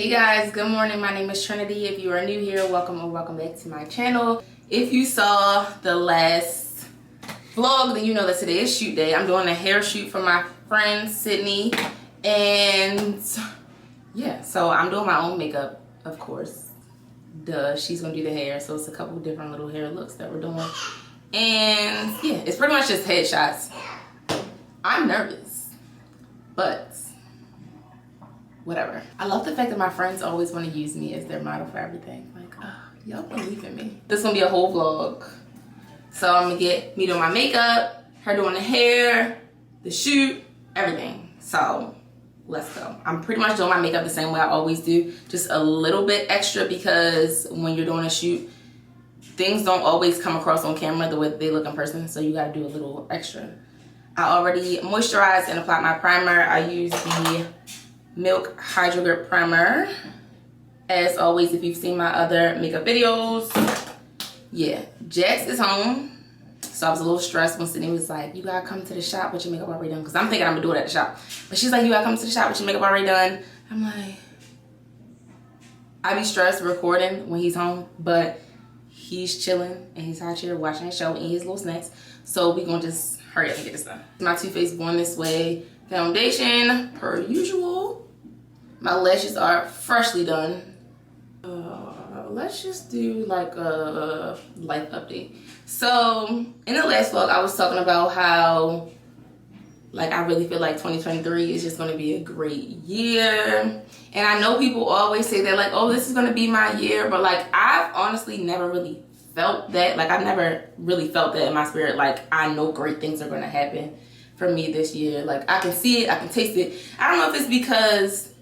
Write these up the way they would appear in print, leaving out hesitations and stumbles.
Hey guys, good morning. My name is Trinity. If you are new here, welcome or welcome back to my channel. If you saw the last vlog, then you know that today is shoot day. I'm doing a hair shoot for my friend Sydney, and yeah, so I'm doing my own makeup, of course. Duh, she's gonna do the hair, so it's a couple different little hair looks that we're doing. And yeah, it's pretty much just headshots. I'm nervous, but whatever. I love the fact that my friends always want to use me as their model for everything. Like, oh, y'all believe in me. This is gonna be a whole vlog. So I'm gonna get me doing my makeup, her doing the hair, the shoot, everything. So let's go. I'm pretty much doing my makeup the same way I always do, just a little bit extra because when you're doing a shoot, things don't always come across on camera the way they look in person, so you gotta do a little extra. I already moisturized and applied my primer. I use the Milk Hydro Grip Primer. As always, if you've seen my other makeup videos, yeah, Jax is home. So I was a little stressed when Sydney was like, you gotta come to the shop with your makeup already done. Because I'm thinking I'm gonna do it at the shop. But she's like, you gotta come to the shop with your makeup already done. I'm like, I be stressed recording when he's home, but he's chilling and he's out here watching his show and eating his little snacks. So we gonna just hurry up and get this done. My Too Faced Born This Way foundation, per usual. My lashes are freshly done. Let's just do like a life update. So in the last vlog, I was talking about how like I really feel like 2023 is just going to be a great year. And I know people always say that like, oh, this is going to be my year. But like I've honestly never really felt that. Like I've never really felt that in my spirit. Like I know great things are going to happen for me this year. Like I can see it, I can taste it. I don't know if it's because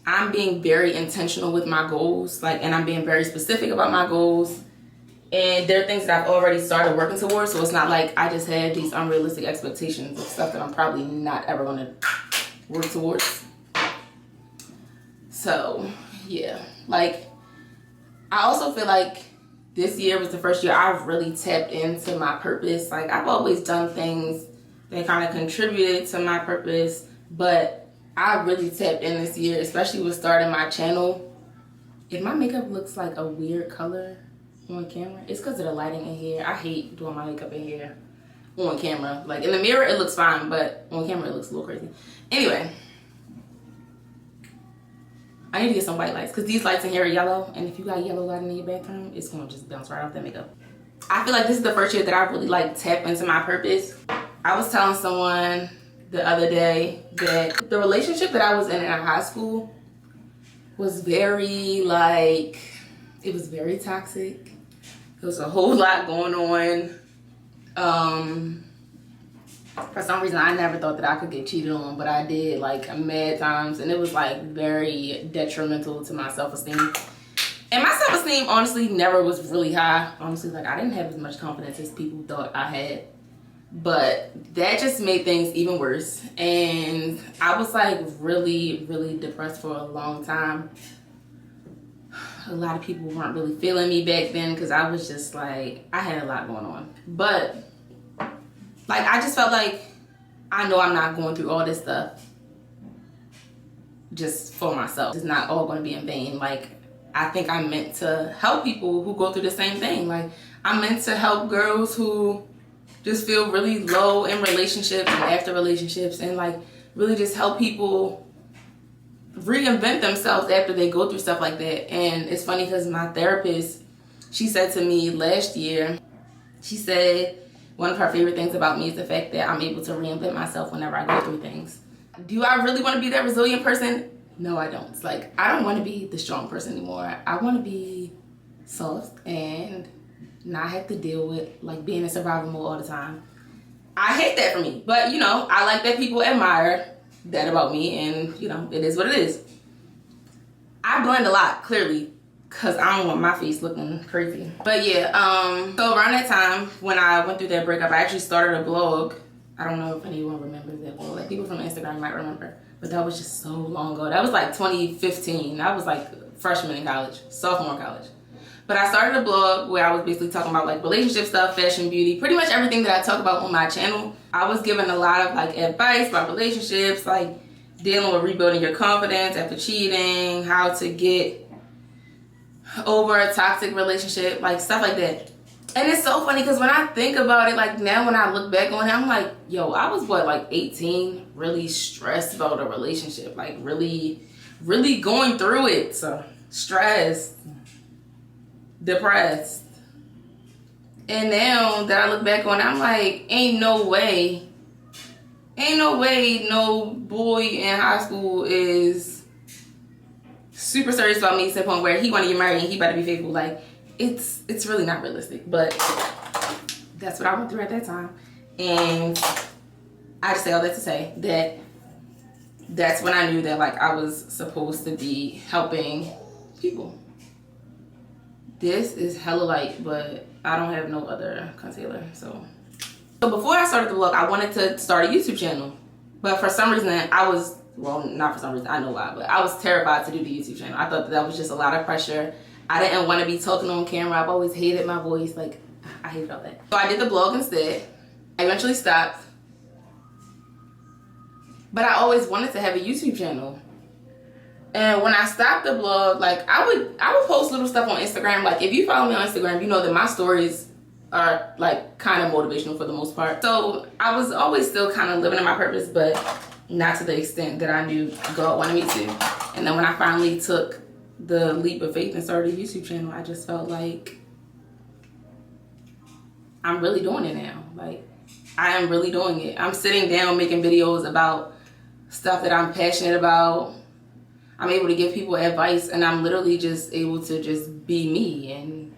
I'm being very intentional with my goals, like, and I'm being very specific about my goals. And there are things that I've already started working towards, so it's not like I just had these unrealistic expectations of stuff that I'm probably not ever going to work towards. So, yeah. Like, I also feel like this year was the first year I've really tapped into my purpose. Like, I've always done things that kind of contributed to my purpose, but I really tapped in this year, especially with starting my channel. If my makeup looks like a weird color on camera, it's because of the lighting in here. I hate doing my makeup in here on camera. Like in the mirror, it looks fine, but on camera, it looks a little crazy. Anyway, I need to get some white lights because these lights in here are yellow, and if you got yellow lighting in your bathroom, it's gonna just bounce right off that makeup. I feel like this is the first year that I really like tapped into my purpose. I was telling someone the other day that the relationship that I was in high school was very like, it was very toxic. There was a whole lot going on. For some reason, I never thought that I could get cheated on, but I did like mad times, and it was like very detrimental to my self-esteem. And my self-esteem honestly never was really high. Honestly, like I didn't have as much confidence as people thought I had. But that just made things even worse. And I was like really, really depressed for a long time. A lot of people weren't really feeling me back then because I was just like, I had a lot going on. But like, I just felt like, I know I'm not going through all this stuff just for myself. It's not all going to be in vain. Like, I think I'm meant to help people who go through the same thing. Like, I'm meant to help girls who just feel really low in relationships and after relationships, and like really just help people reinvent themselves after they go through stuff like that. And it's funny because my therapist, she said to me last year, she said one of her favorite things about me is the fact that I'm able to reinvent myself whenever I go through things. Do I really want to be that resilient person? No, I don't. It's like, I don't want to be the strong person anymore. I want to be soft and not have to deal with like being in survival mode all the time. I hate that for me, but you know, I like that people admire that about me, and you know, it is what it is. I blend a lot, clearly, because I don't want my face looking crazy. But yeah, so around that time when I went through that breakup, I actually started a blog. I don't know if anyone remembers that blog. Like people from Instagram might remember, but that was just so long ago. That was like 2015. I was like freshman in college, sophomore in college. But I started a blog where I was basically talking about like relationship stuff, fashion, beauty, pretty much everything that I talk about on my channel. I was given a lot of like advice about relationships, like dealing with rebuilding your confidence after cheating, how to get over a toxic relationship, like stuff like that. And it's so funny because when I think about it, like now when I look back on it, I'm like, yo, I was what, like 18, really stressed about a relationship, like really going through it. So stressed, depressed. And now that I look back on it, I'm like, ain't no way no boy in high school is super serious about me to the point where he want to get married and he better be faithful. Like, it's really not realistic, but that's what I went through at that time. And I just say all that to say that that's when I knew that, like, I was supposed to be helping people. This is hella light, but I don't have no other concealer, so before I started the vlog, I wanted to start a YouTube channel, but for some reason I was, well, not for some reason, I know why, but I was terrified to do the YouTube channel. I thought that was just a lot of pressure. I didn't want to be talking on camera. I've always hated my voice. Like, I hated all that. So I did the blog instead. I eventually stopped, but I always wanted to have a YouTube channel. And when I stopped the blog, like, I would post little stuff on Instagram. Like, if you follow me on Instagram, you know that my stories are like kind of motivational for the most part. So I was always still kind of living in my purpose, but not to the extent that I knew God wanted me to. And then when I finally took the leap of faith and started a YouTube channel, I just felt like I'm really doing it now. Like, I am really doing it. I'm sitting down making videos about stuff that I'm passionate about. I'm able to give people advice, and I'm literally just able to just be me, and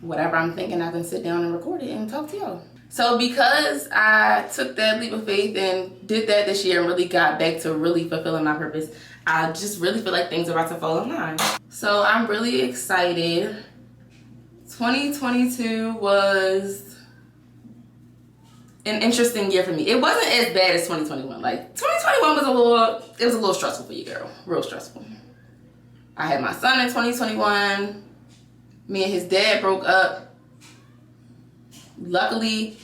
whatever I'm thinking, I can sit down and record it and talk to y'all. So because I took that leap of faith and did that this year and really got back to really fulfilling my purpose, I just really feel like things are about to fall in line. So I'm really excited. 2022 was an interesting year for me. It wasn't as bad as 2021. Like, 2021 was a little stressful for you, girl. Real stressful. I had my son in 2021. Me and his dad broke up. Luckily,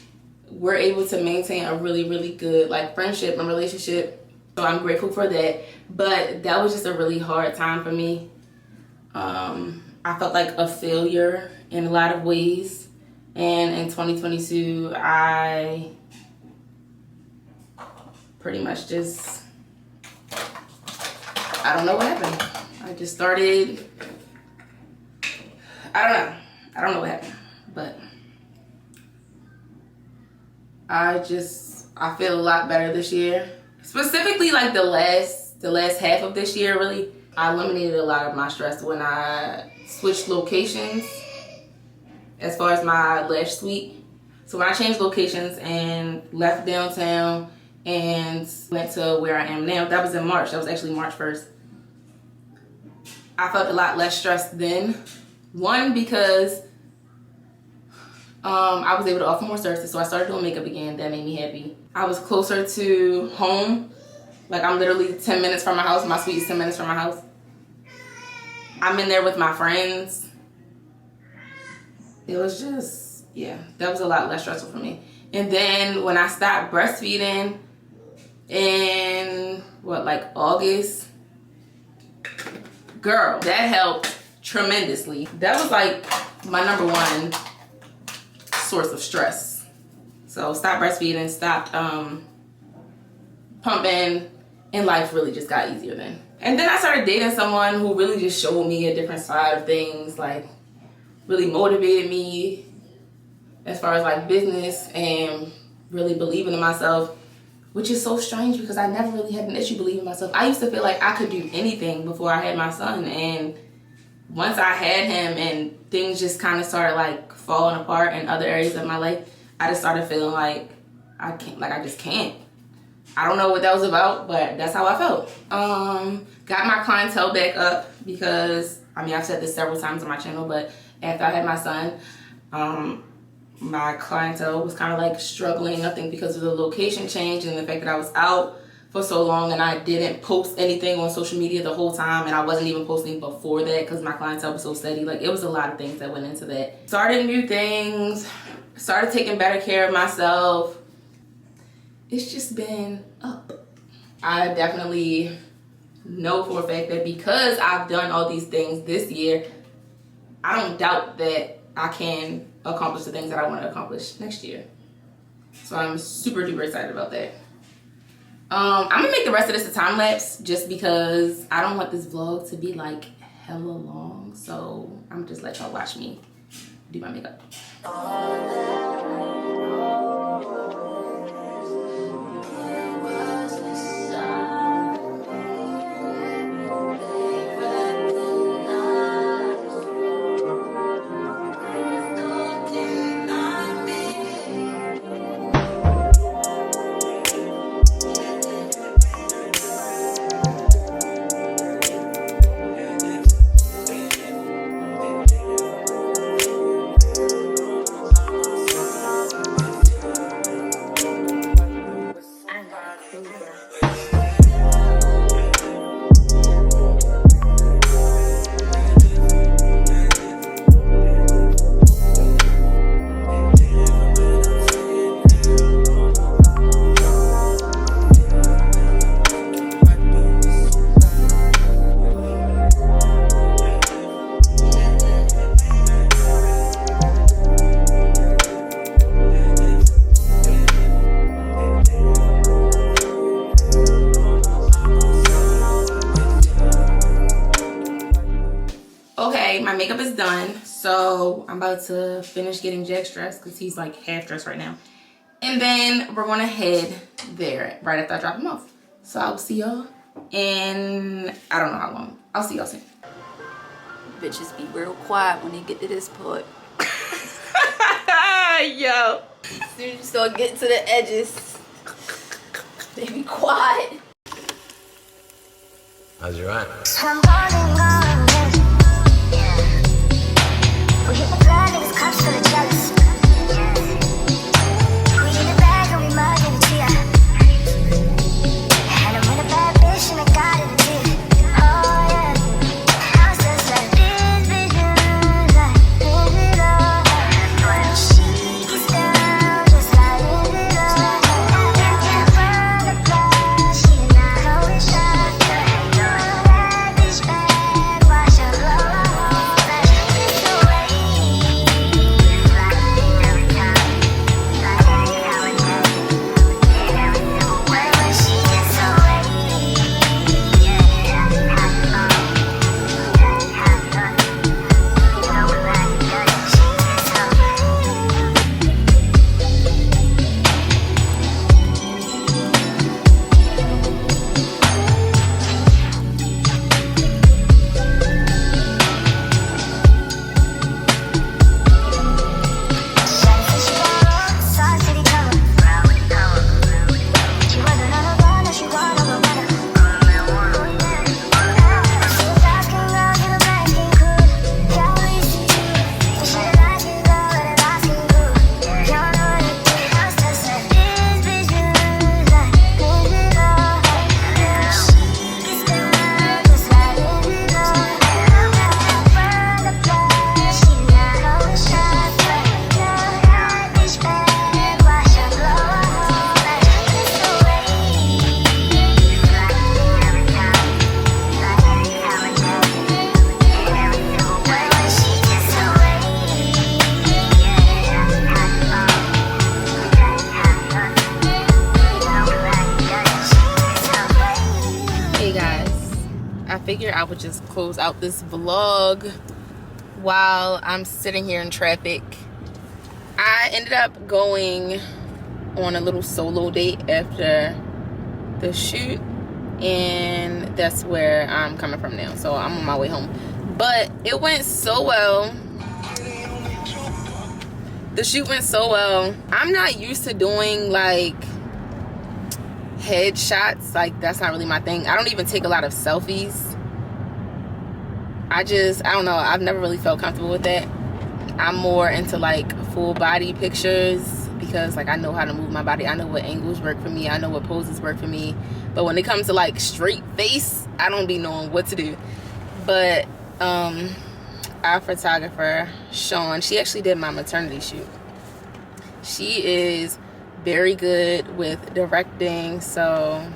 we're able to maintain a really good, like, friendship and relationship. So I'm grateful for that. But that was just a really hard time for me. I felt like a failure in a lot of ways. And in 2022, I pretty much just, I don't know what happened. I just started, I don't know what happened, but I feel a lot better this year. Specifically, like the last half of this year, really. I eliminated a lot of my stress when I switched locations as far as my lash suite. So when I changed locations and left downtown and went to where I am now, that was in March. That was actually March 1st. I felt a lot less stressed then. One, because I was able to offer more services, so I started doing makeup again. That made me happy. I was closer to home. Like, I'm literally 10 minutes from my house. My suite is 10 minutes from my house. I'm in there with my friends. It was just, yeah, that was a lot less stressful for me. And then when I stopped breastfeeding in, like August, girl, that helped tremendously. That was like my #1 source of stress. So stopped breastfeeding, stopped pumping, and life really just got easier then. And then I started dating someone who really just showed me a different side of things, like really motivated me as far as like business and really believing in myself, which is so strange because I never really had an issue believing in myself. I used to feel like I could do anything before I had my son, and once I had him and things just kind of started like falling apart in other areas of my life, I just started feeling like I just can't. I don't know what that was about, but that's how I felt. Got my clientele back up because, I mean, I've said this several times on my channel, but after I had my son, my clientele was kind of like struggling, I think because of the location change and the fact that I was out for so long and I didn't post anything on social media the whole time, and I wasn't even posting before that because my clientele was so steady. Like, it was a lot of things that went into that. Started new things, started taking better care of myself. It's just been up I definitely know for a fact that because I've done all these things this year, I don't doubt that I can accomplish the things that I want to accomplish next year. So I'm super duper excited about that. I'm gonna make the rest of this a time lapse just because I don't want this vlog to be like hella long. So I'm gonna just let y'all watch me do my makeup. My makeup is done, so I'm about to finish getting Jax dressed because he's like half dressed right now, and then we're gonna head there right after I drop him off. So I'll see y'all in I don't know how long. I'll see y'all soon. Bitches be real quiet when they get to this part. Yo, as soon as you start getting to the edges, they be quiet. How's your aunt? We hit the blood, niggas cops for the jealous. We in the bag and we mug in the tea. And I'm in a bad bitch and I got it in the tea. Oh yeah, I was just like this bitch, like live it up. When she gets down, just like live it up. Can't run the block, she not holding shot. That bitch bad, watch her blow her home. Figure I would just close out this vlog while I'm sitting here in traffic. I ended up going on a little solo date after the shoot, and that's where I'm coming from now. So I'm on my way home, but it went so well. The shoot went so well. I'm not used to doing like headshots. Like, that's not really my thing. I don't even take a lot of selfies. I don't know, I've never really felt comfortable with that. I'm more into like full body pictures because like I know how to move my body. I know what angles work for me. I know what poses work for me. But when it comes to like straight face, I don't be knowing what to do. But our photographer, Sean, she actually did my maternity shoot. She is very good with directing, so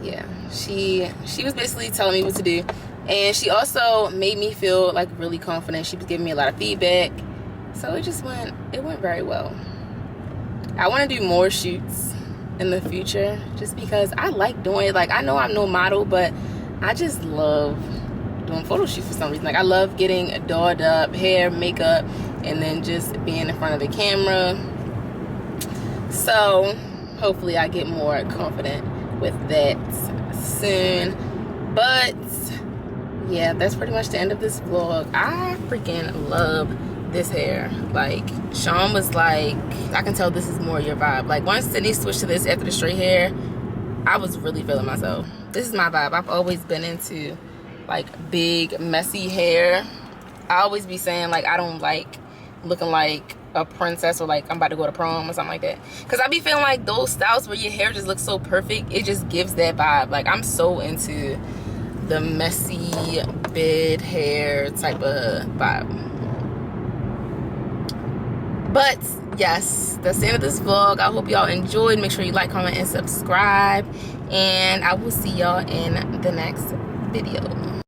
yeah, she was basically telling me what to do, and she also made me feel like really confident. She was giving me a lot of feedback, so it went very well. I want to do more shoots in the future just because I like doing it. Like, I know I'm no model, but I just love doing photo shoots for some reason. Like, I love getting dolled up, hair, makeup, and then just being in front of the camera. So hopefully I get more confident with that soon. But yeah, that's pretty much the end of this vlog. I freaking love this hair. Like, Sean was like, I can tell this is more your vibe. Like, once Sydney switched to this after the straight hair, I was really feeling myself. This is my vibe. I've always been into like big messy hair. I always be saying like I don't like looking like a princess or like I'm about to go to prom or something like that, because I be feeling like those styles where your hair just looks so perfect, it just gives that vibe. Like, I'm so into the messy bed hair type of vibe. But yes, that's the end of this vlog. I hope y'all enjoyed. Make sure you like, comment, and subscribe, and I will see y'all in the next video.